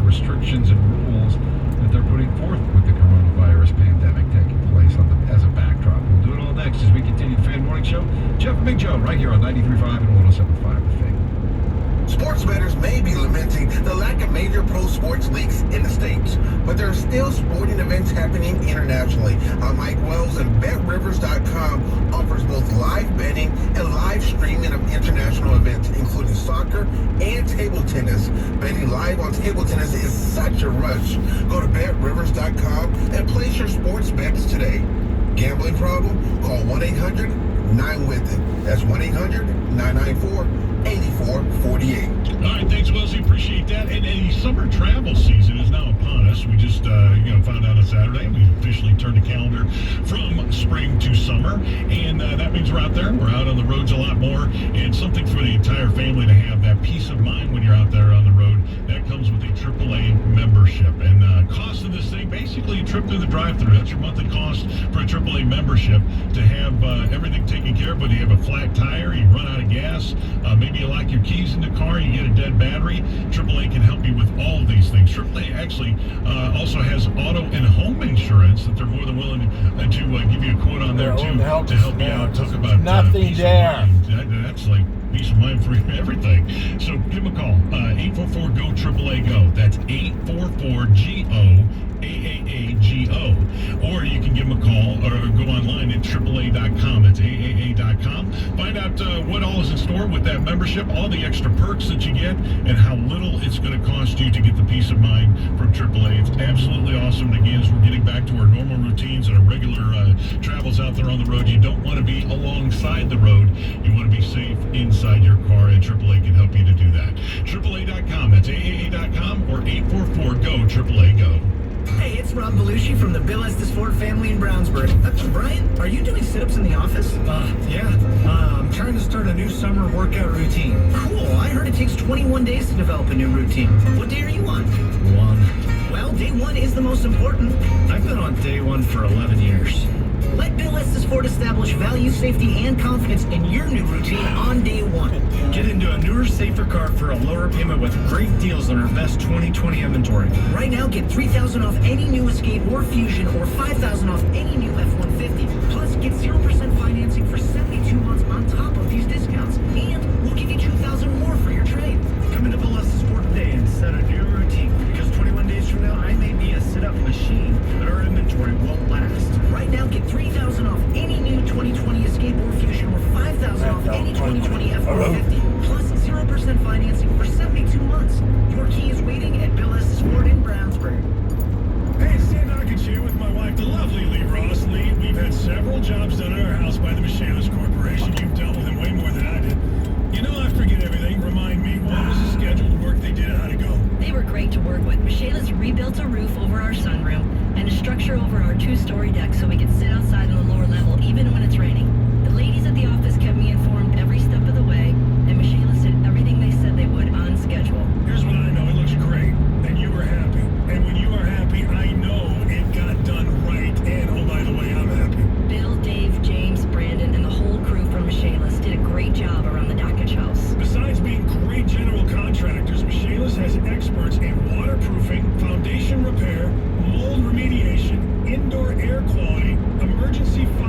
restrictions and rules that they're putting forth with the coronavirus pandemic taking place as a backdrop. We'll do it all next as we continue the Fan Morning Show. Jeff and Big Joe right here on 93.5 and 107.5 The Fan. Sports bettors may be lamenting the lack of major pro sports leagues in the States, but there are still sporting events happening internationally. I'm Mike Wells, and BetRivers.com offers both live betting and live streaming of international events, including soccer and table tennis. Betting live on table tennis is such a rush. Go to BetRivers.com and place your sports bets today. Gambling problem? Call 1-800-9-WITH-IT. That's 1-800-994-8448. All right, thanks, Wellesley. Appreciate that. And a summer travel season is now upon us. We just, found out on Saturday. We officially turned the calendar from spring to summer. And that means we're out there. We're out on the roads a lot more. And something for the entire family to have that peace of mind when you're out there on the road. That comes with a AAA membership. And cost of this thing, basically a trip through the drive-thru. That's your monthly cost for a AAA membership to have everything taken care of. Whether you have a flat tire, you run out of gas, maybe you lock your keys in the car, you get a dead battery, AAA can help you with all of these things. AAA actually also has auto and home insurance that they're more than willing to give you a quote on there too to help you out. Talk about nothing there. That's like peace of mind for everything. So give them a call. 844-GO-AAA-GO. That's 844-GO-AAA-GO. Or you can give them a call or go online at AAA.com. It's AAA.com. Find out what all is in store with that membership, all the extra perks that you get, and how little it's going to cost you to get the peace of mind from AAA. It's absolutely awesome. Again, as we're getting back to our normal routines and our regular travels out there on the road, you don't want to be alongside the road. You want to be safe inside your car, and AAA can help you to do that. AAA.com. That's AAA.com or 844-GO-AAA-GO. Hey, it's Rob Belushi from the Bill Estes Ford family in Brownsburg. Brian, are you doing sit-ups in the office? Yeah. I'm trying to start a new summer workout routine. Cool. I heard it takes 21 days to develop a new routine. What day are you on? 1. Well, day 1 is the most important. I've been on day 1 for 11 years. Let Bill Estes Ford establish value, safety, and confidence in your new routine on day 1. Get into a newer, safer car for a lower payment with great deals on our best 2020 inventory. Right now, get $3,000 off any new Escape or Fusion or $5,000 off any new F-150. Plus, get 0% financing for 72 months on top of these discounts. And we'll give you $2,000 more for your trade. Come into Bill Estes Ford today and set a new routine. Because 21 days from now, I may be a sit-up machine, but our inventory won't last. Right now, get $3,000 off any new 2020 Escape or Fusion or $5,000 off any 2020 F-150. Plus 0% financing for 72 months. Your key is waiting at Bill Estes Ford in Brownsburg. Hey, Stan Knockett here with my wife, the lovely Lee Ross. Lee, we've had several jobs done at our house by the Michaelis Corporation. You've dealt with them way more than I did. You know, I forget everything. Remind me, what was the scheduled work they did and how'd it go? They were great to work with. Michaelis rebuilt a roof over our sunroom and a structure over our 2-story deck so we could sit outside on the lower level even when it's raining. The ladies at the office kept me informed every step of the way, and Michaelis did everything they said they would on schedule. Here's what I know. It looks great, and you were happy. And when you are happy, I know it got done right. And, oh, by the way, I'm happy. Bill, Dave, James, Brandon, and the whole crew from Michaelis did a great job around the Dockage house. Besides being great general contractors, Michaelis has experts in waterproofing, foundation repair, mold remediation, indoor air quality, emergency fire